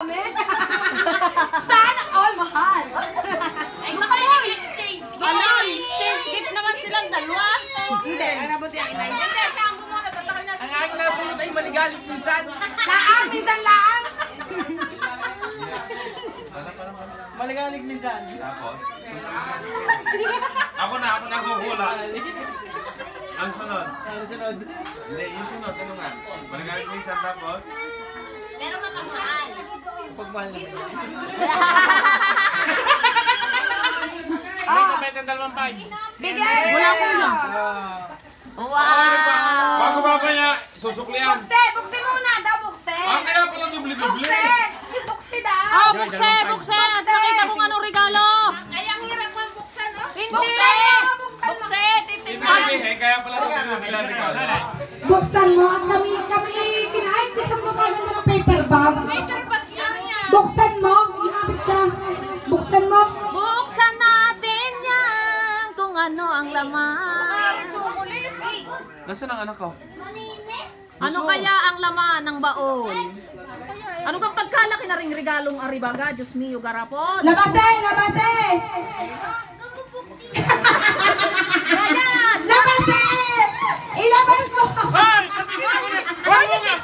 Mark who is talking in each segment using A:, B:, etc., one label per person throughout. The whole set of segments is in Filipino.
A: namin. Sana all mahal.
B: Ay, makapag-exchange. Ano, exchange gift naman silang dalawa.
A: Hindi, ang nabuti ang inay.
B: Hindi, siya ang bumunod at ako na.
C: Ang aking napulot ay maligalig minsan.
A: Laang, minsan laang.
C: Maligalig minsan.
D: Tapos? Ako na huhula. Ang sunod.
C: Ano sunod?
D: Hindi, yung sunod, ano nga? Maligalig minsan tapos?
B: Pero mapagmahal.
C: Pagmahal naman.
D: May kapit ng 2 pies.
A: Bigay!
B: Wala ko lang. Wow!
D: Bago ba kaya susuklian?
A: Bukse! Bukse muna daw, bukse!
D: Ah, kaya pala dubli-dubli.
A: Bukse! Bukse daw!
B: Oh, bukse, bukse! At nakita kong anong regalo!
A: Ay, ang hirap mo buksan, no?
B: Hindi!
A: Buksan mo! Buksan mo!
D: Hindi, kaya pala dubli-dubli.
E: Buksan mo at kami kinain ko itong makanan na ng paper bag. Buksan mo, inabit ka. Buksan mo.
B: Buksan natin yan kung ano ang laman.
C: Nasaan ang anak ko?
B: Ano kaya ang laman ng baon? Ano kang pagkalaki na ring regalong Aribaga? Diyos mio, garapon.
E: Labase, labase. Labase! Ilabas mo.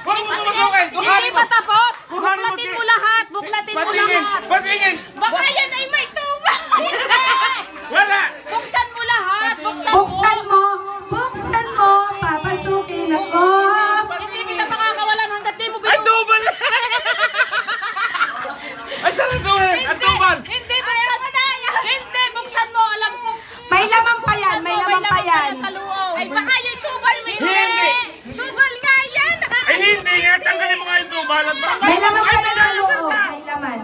D: Huwag mo masukin!
B: Hindi pa tapos! Buklatin mo lahat! Buklatin mo lahat!
D: Patingin!
B: Baka yan ay may tuba! Hindi!
D: Wala!
B: Buksan mo lahat! Buksan mo!
E: Buksan mo. Buksan mo. Papasukin ako.
B: Hindi kita makakawalan hanggat di mo
D: Ay, tubal! Ay, saan ang gawin? Ang tubal!
B: Hindi! Buksan mo na! Hindi! Buksan mo! Alam ko!
E: May laman pa yan. May laman pa yan.
B: Sa loob!
A: Ay, baka yung tubal mo.
D: Hindi!
A: Tubal nga yan.
D: Ay, hindi nga! Tanggalin mo nga yung tubal at baka...
E: May laman pa yan sa loob. May laman.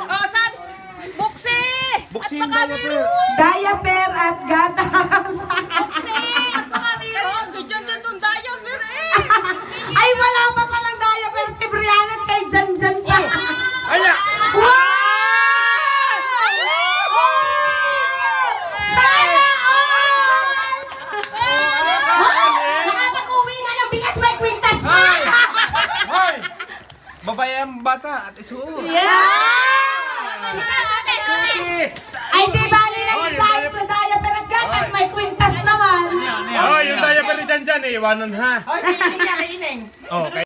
B: Oh, sabi! Buksi!
C: Buksi
B: At
C: yung
B: baka
C: diaper.
B: mayroon!
E: Diaper at gatas.
B: Buksi! At baka mayroon! Diyan itong diaper eh!
E: Ay, wala pa palang diaper si Brianna at kay Jan pa.
D: Aya!
E: Wow! Sana all! Nakapag-uwi na ng bigas, may kwintas pa!
D: Hoy! Hoy! Babae ang bata at isuot.
E: Ay, di bali na yung diaper at gatas, may kwintas naman.
D: Oh, yung diaper ni Janjan, iwanan ha.
C: Ay, kainin niya, kainin.
D: Okay.